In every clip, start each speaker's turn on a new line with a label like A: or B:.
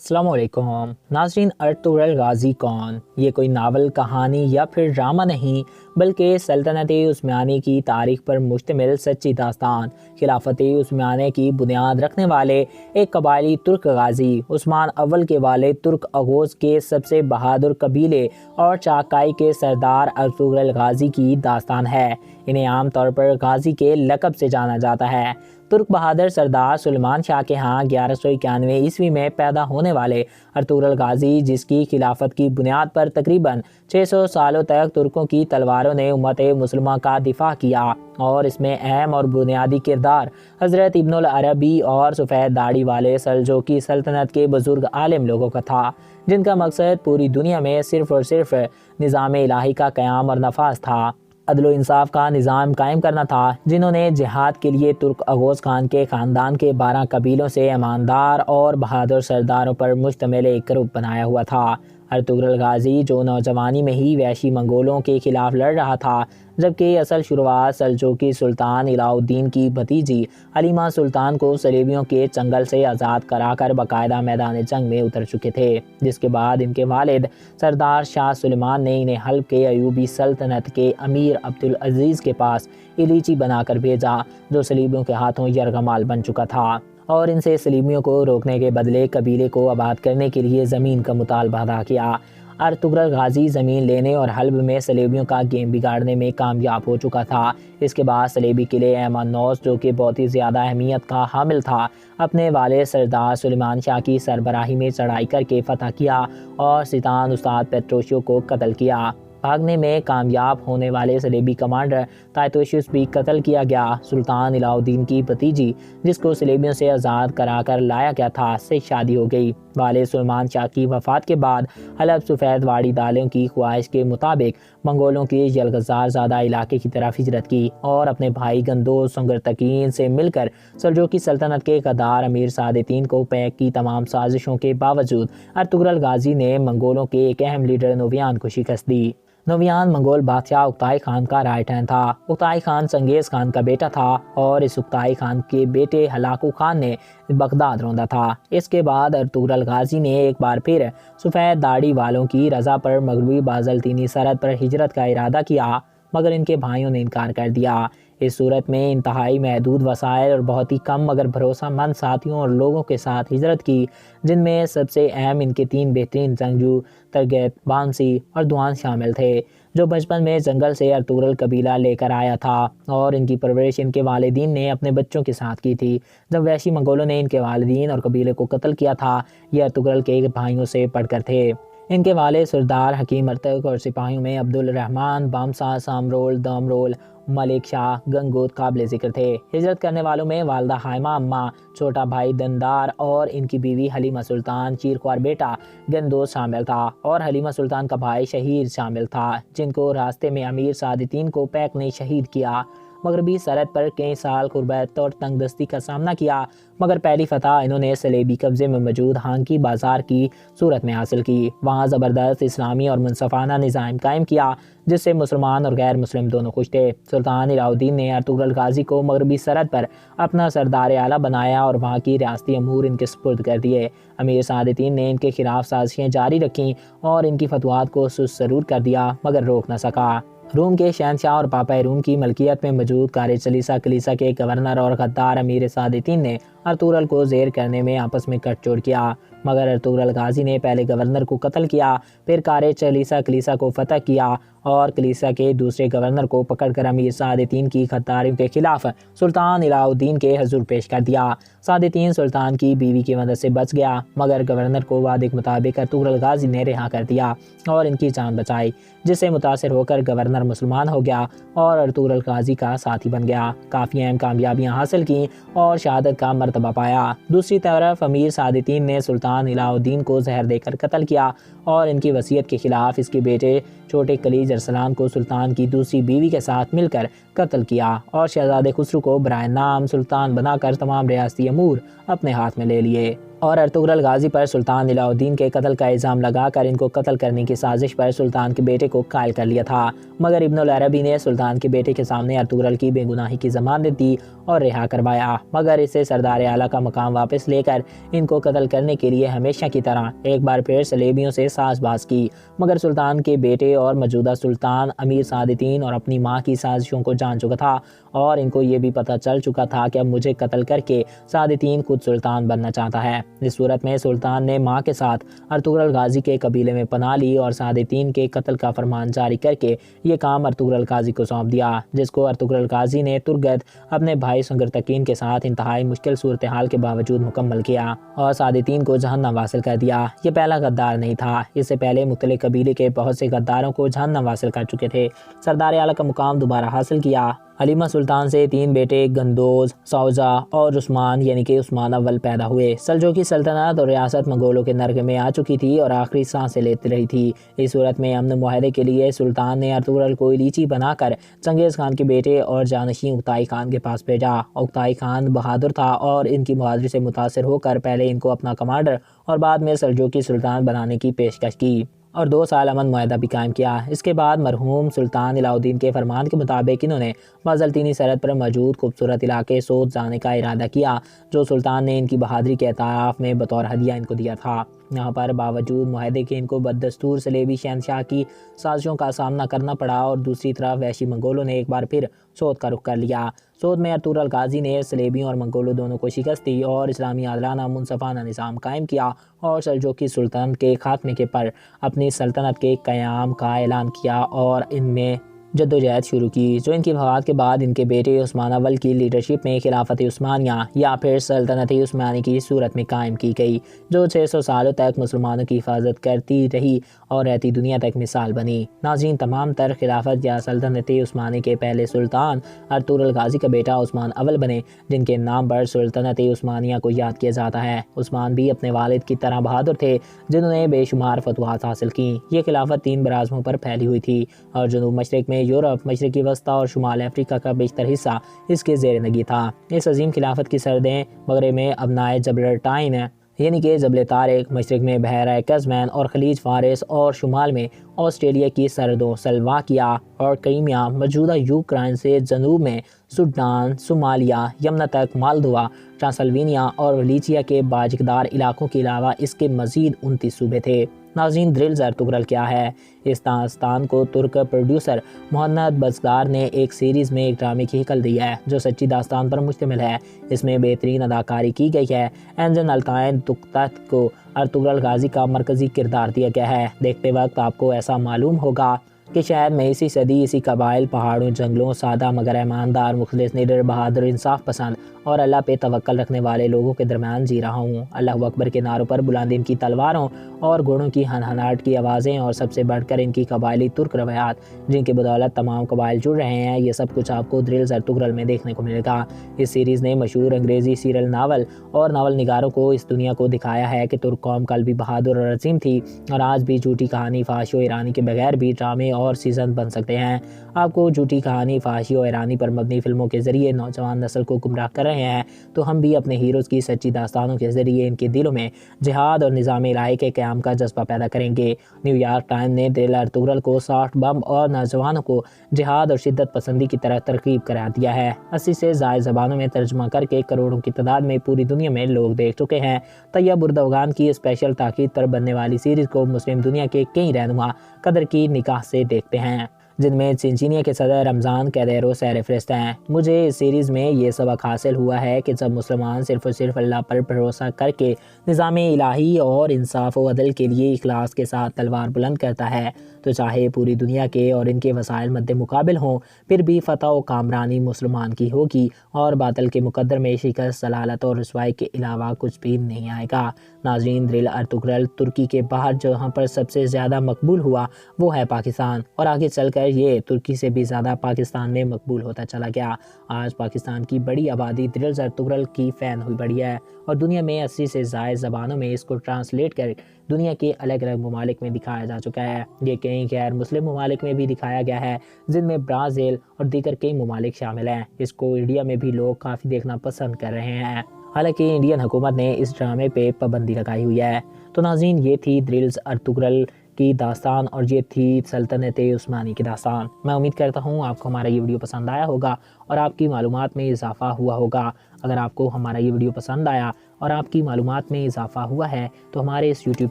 A: السلام علیکم ناظرین، ارطغرل غازی کون؟ یہ کوئی ناول، کہانی یا پھر ڈرامہ نہیں، بلکہ سلطنت عثمانیہ کی تاریخ پر مشتمل سچی داستان۔ خلافت عثمانیہ کی بنیاد رکھنے والے ایک قبائلی ترک غازی عثمان اول کے والد ترک اغوز کے سب سے بہادر قبیلے اور چاغکائی کے سردار ارطغرل غازی کی داستان ہے۔ انہیں عام طور پر غازی کے لقب سے جانا جاتا ہے۔ ترک بہادر سردار سلیمان شاہ کے ہاں 1191 عیسوی میں پیدا ہونے والے ارطغرل غازی، جس کی خلافت کی بنیاد پر تقریباً 600 سالوں تک ترکوں کی تلواروں نے امت مسلمہ کا دفاع کیا، اور اس میں اہم اور بنیادی کردار حضرت ابن العربی اور سفید داڑھی والے سلجوقی سلطنت کے بزرگ عالم لوگوں کا تھا، جن کا مقصد پوری دنیا میں صرف اور صرف نظام الہی کا قیام اور نفاذ تھا۔ عدل و انصاف کا نظام قائم کرنا تھا، جنہوں نے جہاد کے لیے ترک اغوز خان کے خاندان کے 12 قبیلوں سے ایماندار اور بہادر سرداروں پر مشتمل ایک گروپ بنایا ہوا تھا۔ ارطغرل غازی، جو نوجوانی میں ہی وحشی منگولوں کے خلاف لڑ رہا تھا، جبکہ اصل شروعات سلجوقی سلطان علاء الدین کی بھتیجی حلیمہ سلطان کو صلیبیوں کے چنگل سے آزاد کرا کر باقاعدہ میدان جنگ میں اتر چکے تھے، جس کے بعد ان کے والد سردار شاہ سلیمان نے انہیں حلب کے ایوبی سلطنت کے امیر عبدالعزیز کے پاس ایلیچی بنا کر بھیجا، جو صلیبیوں کے ہاتھوں یرغمال بن چکا تھا، اور ان سے صلیبیوں کو روکنے کے بدلے قبیلے کو آباد کرنے کے لیے زمین کا مطالبہ ادا کیا۔ ارطغرل غازی زمین لینے اور حلب میں صلیبیوں کا گیم بگاڑنے میں کامیاب ہو چکا تھا۔ اس کے بعد صلیبی قلعے ایمن نوس، جو کہ بہت ہی زیادہ اہمیت کا حامل تھا، اپنے والد سردار سلیمان شاہ کی سربراہی میں چڑھائی کر کے فتح کیا اور سلطان استاد پیٹروشیو کو قتل کیا۔ بھاگنے میں کامیاب ہونے والے صلیبی کمانڈر تائتوشیوس بھی قتل کیا گیا۔ سلطان علاء الدین کی بھتیجی، جس کو صلیبیوں سے آزاد کرا کر لایا گیا تھا، سے شادی ہو گئی۔ والد سلیمان شاہ کی وفات کے بعد حلب سفید واڑی دالوں کی خواہش کے مطابق منگولوں کے یلغزار زادہ علاقے کی طرف ہجرت کی، اور اپنے بھائی گندوز سنگرتکین سے مل کر سلجوقی سلطنت کے غدار امیر سعادتین کو پیک کی تمام سازشوں کے باوجود ارطغرل غازی نے منگولوں کے ایک اہم لیڈر نویان کو شکست دی۔ نویان منگول بادشاہ اکتائی خان کا رائٹ ہینڈ تھا۔ اکتائی خان چنگیز خان کا بیٹا تھا، اور اس اکتائی خان کے بیٹے ہلاکو خان نے بغداد روندا تھا۔ اس کے بعد ارطغرل غازی نے ایک بار پھر سفید داڑھی والوں کی رضا پر مغربی بازلطینی سرحد پر ہجرت کا ارادہ کیا، مگر ان کے بھائیوں نے انکار کر دیا۔ اس صورت میں انتہائی محدود وسائل اور بہت ہی کم مگر بھروسہ مند ساتھیوں اور لوگوں کے ساتھ ہجرت کی، جن میں سب سے اہم ان کے 3 بہترین جنگجو ترگیت، بانسی اور دوان شامل تھے، جو بچپن میں جنگل سے ارطغرل قبیلہ لے کر آیا تھا، اور ان کی پرورش ان کے والدین نے اپنے بچوں کے ساتھ کی تھی۔ جب وحشی منگولوں نے ان کے والدین اور قبیلے کو قتل کیا تھا، یہ ارطغرل کے بھائیوں سے پڑھ کر تھے۔ ان کے والد سردار حکیم ارتک اور سپاہیوں میں عبد الرحمن، بامسا، سامرول، دامرول، ملک شاہ، گنگوت قابل ذکر تھے۔ ہجرت کرنے والوں میں والدہ حائمہ اماں، چھوٹا بھائی دندار اور ان کی بیوی حلیمہ سلطان، چیرخوار بیٹا گندوز شامل تھا، اور حلیمہ سلطان کا بھائی شہیر شامل تھا، جن کو راستے میں امیر سعادتین کو پیک نے شہید کیا۔ مغربی سرحد پر کئی سال غربت اور تنگ دستی کا سامنا کیا، مگر پہلی فتح انہوں نے صلیبی قبضے میں موجود ہانکی بازار کی صورت میں حاصل کی۔ وہاں زبردست اسلامی اور منصفانہ نظام قائم کیا، جس سے مسلمان اور غیر مسلم دونوں خوش تھے۔ سلطان علاء الدین نے ارطغرل غازی کو مغربی سرحد پر اپنا سردار اعلیٰ بنایا اور وہاں کی ریاستی امور ان کے سپرد کر دیے۔ امیر سعادتین نے ان کے خلاف سازشیں جاری رکھیں اور ان کی فتوحات کو سست ضرور کر دیا، مگر روک نہ سکا۔ روم کے شہنشاہ اور پاپا روم کی ملکیت میں موجود کار چلیسا کلیسا کے گورنر اور غدار امیر سعادتین نے ارطغرل کو زیر کرنے میں آپس میں کٹ جوڑ کیا، مگر ارطغرل غازی نے پہلے گورنر کو قتل کیا، پھر کار چلیسا کلیسا کو فتح کیا، اور کلیسا کے دوسرے گورنر کو پکڑ کر امیر سعادتین کی غداریوں کے خلاف سلطان علاء الدین کے حضور پیش کر دیا۔ سعادتین سلطان کی بیوی کی مدد سے بچ گیا، مگر گورنر کو وعدے کے مطابق ارطغرل غازی نے رہا کر دیا اور ان کی جان بچائی، جس سے متاثر ہو کر گورنر مسلمان ہو گیا اور ارطغرل غازی کا ساتھی بن گیا۔ کافی اہم کامیابیاں حاصل کی اور شہادت کا مرتبہ پایا۔ دوسری طرف امیر سعادتین نے سلطان علاء الدین کو زہر دے کر قتل کیا، اور ان کی وصیت کے خلاف اس کے بیٹے چھوٹے کلیج ارسلان کو سلطان کی دوسری بیوی کے ساتھ مل کر قتل کیا، اور شہزادے خسرو کو برائے نام سلطان بنا کر تمام ریاستی امور اپنے ہاتھ میں لے لیے۔ اور ارطغرل غازی پر سلطان علاء الدین کے قتل کا الزام لگا کر ان کو قتل کرنے کی سازش پر سلطان کے بیٹے کو قائل کر لیا تھا، مگر ابن العربی نے سلطان کے بیٹے کے سامنے ارطغرل کی بے گناہی کی ضمانت دی اور رہا کروایا، مگر اسے سردار اعلیٰ کا مقام واپس لے کر ان کو قتل کرنے کے لیے ہمیشہ کی طرح ایک بار پھر صلیبیوں سے ساز باز کی، مگر سلطان کے بیٹے اور موجودہ سلطان امیر سعادتین اور اپنی ماں کی سازشوں کو جان چکا تھا، اور ان کو یہ بھی پتہ چل چکا تھا کہ اب مجھے قتل کر کے سعادتین خود سلطان بننا چاہتا ہے۔ اس صورت میں سلطان نے ماں کے ساتھ ارطغرل غازی کے قبیلے میں پناہ لی اور سعادتین کے قتل کا فرمان جاری کر کے یہ کام ارطغرل غازی کو سونپ دیا، جس کو ارطغرل غازی نے ترگت اپنے بھائی سنگرتکین کے ساتھ انتہائی مشکل صورتحال کے باوجود مکمل کیا اور سعادتین کو جہنم واصل کر دیا۔ یہ پہلا غدار نہیں تھا، اس سے پہلے مختلف قبیلے کے بہت سے غداروں کو جہنم واصل کر چکے تھے۔ سردار اعلیٰ کا مقام دوبارہ حاصل کیا۔ حلیمہ سلطان سے 3 بیٹے گندوز، سوزا اور عثمان یعنی کہ عثمان اول پیدا ہوئے۔ سلجوقی سلطنت اور ریاست منگولوں کے نرغے میں آ چکی تھی اور آخری سانسیں لیتی رہی تھی۔ اس صورت میں امن معاہدے کے لیے سلطان نے ارطغرل کو لیچی بنا کر چنگیز خان کے بیٹے اور جانشین اوکتائی خان کے پاس بھیجا۔ اوکتائی خان بہادر تھا اور ان کی بہادری سے متاثر ہو کر پہلے ان کو اپنا کمانڈر اور بعد میں سلجوقی سلطان بنانے کی پیشکش کی اور 2 سال امن معاہدہ بھی قائم کیا۔ اس کے بعد مرحوم سلطان علاء الدین کے فرمان کے مطابق انہوں نے بازلطینی سرحد پر موجود خوبصورت علاقے سوت جانے کا ارادہ کیا، جو سلطان نے ان کی بہادری کے اعتراف میں بطور ہدیہ ان کو دیا تھا۔ یہاں پر باوجود معاہدے کے ان کو بددستور صلیبی شہنشاہ کی سازشوں کا سامنا کرنا پڑا اور دوسری طرف وحشی منگولوں نے ایک بار پھر سوت کا رخ کر لیا۔ سوت میں ارطغرل غازی نے صلیبیوں اور منگولوں دونوں کو شکست دی اور اسلامی عادلانہ منصفانہ نظام قائم کیا اور سلجوقی سلطنت کے خاتمے کے پر اپنی سلطنت کے قیام کا اعلان کیا اور ان میں جدوجہد شروع کی، جو ان کی وفات کے بعد ان کے بیٹے عثمان اول کی لیڈرشپ میں خلافت عثمانیہ یا پھر سلطنت عثمانی کی صورت میں قائم کی گئی، جو 600 سالوں تک مسلمانوں کی حفاظت کرتی رہی اور رہتی دنیا تک مثال بنی۔ ناظرین، تمام تر خلافت یا سلطنت عثمانی کے پہلے سلطان ارطغرل غازی کا بیٹا عثمان اول بنے، جن کے نام پر سلطنت عثمانیہ کو یاد کیا جاتا ہے۔ عثمان بھی اپنے والد کی طرح بہادر تھے، جنہوں نے بے شمار فتوحات حاصل کیں۔ یہ خلافت 3 براعظموں پر پھیلی ہوئی تھی اور جنوب مشرق میں یورپ، مشرقی وسطی اور شمال افریقہ کا بیشتر حصہ اس کے زیر نگی تھا۔ اس عظیم خلافت کی سرحدیں مغرب میں ابنائے جبلٹائن یعنی کہ جبل طارق، مشرق میں بحیرہ قزوین اور خلیج فارس اور شمال میں آسٹریلیا کی سرحدوں سلواکیہ اور کریمیا، موجودہ یوکرائن سے جنوب میں سوڈان، صومالیہ، یمن تک، مالدووا، ٹرانسلوینیا اور ولیچیا کے بااقتدار علاقوں کے علاوہ اس کے مزید 29 صوبے تھے۔ ناظرین، درلز ارطغرل کیا ہے؟ اس داستان کو ترک پروڈیوسر محمد بزدار نے ایک سیریز میں ایک ڈرامے کی شکل دی ہے، جو سچی داستان پر مشتمل ہے۔ اس میں بہترین اداکاری کی گئی ہے۔ انجن التائن دکتت کو ارطغرل غازی کا مرکزی کردار دیا گیا ہے۔ دیکھتے وقت آپ کو ایسا معلوم ہوگا کہ شاید میں اسی صدی، اسی قبائل، پہاڑوں، جنگلوں، سادہ مگر ایماندار، مخلص، نڈر، بہادر، انصاف پسند اور اللہ پہ توکل رکھنے والے لوگوں کے درمیان جی رہا ہوں۔ اللہ اکبر کے نعروں پر بلند ان کی تلواروں اور گھوڑوں کی ہنہناہٹ کی آوازیں اور سب سے بڑھ کر ان کی قبائلی ترک روایات، جن کی بدولت تمام قبائل جڑ رہے ہیں، یہ سب کچھ آپ کو درلز ارطغرل میں دیکھنے کو ملے گا۔ اس سیریز نے مشہور انگریزی سیریل ناول اور ناول نگاروں کو اس دنیا کو دکھایا ہے کہ ترک قوم کل بھی بہادر اور عظیم تھی اور آج بھی جھوٹی کہانی، فحاشی و ایرانی کے بغیر بھی ڈرامے اور سیزن بن سکتے ہیں۔ آپ کو جھوٹی کہانی، فحاشی و ایرانی پر مبنی فلموں کے ذریعے نوجوان نسل کو گمراہ کر رہے ہیں، تو ہم بھی اپنے ہیروز کی سچی داستانوں کے ذریعے ان کے دلوں میں جہاد اور نظام الہی کے قیام کا جذبہ پیدا کریں گے۔ نیو یارک ٹائم نے دل ارطغرل کو سافٹ بم اور نوجوانوں کو جہاد اور شدت پسندی کی طرح ترغیب قرار دیا ہے۔ 80 سے زائد زبانوں میں ترجمہ کر کے کروڑوں کی تعداد میں پوری دنیا میں لوگ دیکھ چکے ہیں۔ طیب اردوغان کی اسپیشل تاکید پر بننے والی سیریز کو مسلم دنیا کے کئی رہنما قدر کی نگاہ سے دیکھتے ہیں، جن میں چنچینیا کے صدر رمضان قیدیرو سیر فہرست ہیں۔ مجھے اس سیریز میں یہ سبق حاصل ہوا ہے کہ جب مسلمان صرف اور صرف اللہ پر بھروسہ کر کے نظام الہی اور انصاف و عدل کے لیے اخلاص کے ساتھ تلوار بلند کرتا ہے، تو چاہے پوری دنیا کے اور ان کے وسائل مد مقابل ہوں، پھر بھی فتح و کامرانی مسلمان کی ہوگی اور باطل کے مقدر میں شکست، ضلالت اور رسوائی کے علاوہ کچھ بھی نہیں آئے گا۔ ناظرین، درل ارطغرل ترکی کے باہر جہاں پر سب سے زیادہ مقبول ہوا وہ ہے پاکستان، اور آگے چل کر یہ ترکی سے بھی زیادہ پاکستان میں مقبول ہوتا چلا گیا۔ آج پاکستان کی بڑی آبادی درل ارطغرل کی فین ہوئی بڑی ہے اور دنیا میں 80 سے زائد زبانوں میں اس کو ٹرانسلیٹ کر دنیا کے الگ الگ ممالک میں دکھایا جا چکا ہے۔ یہ کئی غیر مسلم ممالک میں بھی دکھایا گیا ہے، جن میں برازیل اور دیگر کئی ممالک شامل ہیں۔ اس کو انڈیا میں بھی لوگ کافی دیکھنا پسند کر رہے ہیں۔ حالانکہ انڈین حکومت نے اس ڈرامے پہ پابندی لگائی ہوئی ہے۔ تو ناظرین، یہ تھی دریلز ارطغرل کی داستان اور یہ تھی سلطنت عثمانی کی داستان۔ میں امید کرتا ہوں آپ کو ہمارا یہ ویڈیو پسند آیا ہوگا اور آپ کی معلومات میں اضافہ ہوا ہوگا۔ اگر آپ کو ہمارا یہ ویڈیو پسند آیا اور آپ کی معلومات میں اضافہ ہوا ہے تو ہمارے اس یوٹیوب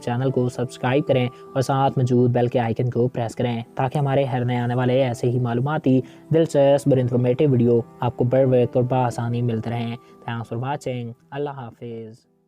A: چینل کو سبسکرائب کریں اور ساتھ موجود بیل کے آئیکن کو پریس کریں تاکہ ہمارے ہر نئے آنے والے ایسے ہی معلوماتی دلچسپ اور انفارمیٹیو ویڈیو آپ کو بر وقت اور بآسانی ملتے رہیں۔ Thanks for watching. اللہ حافظ۔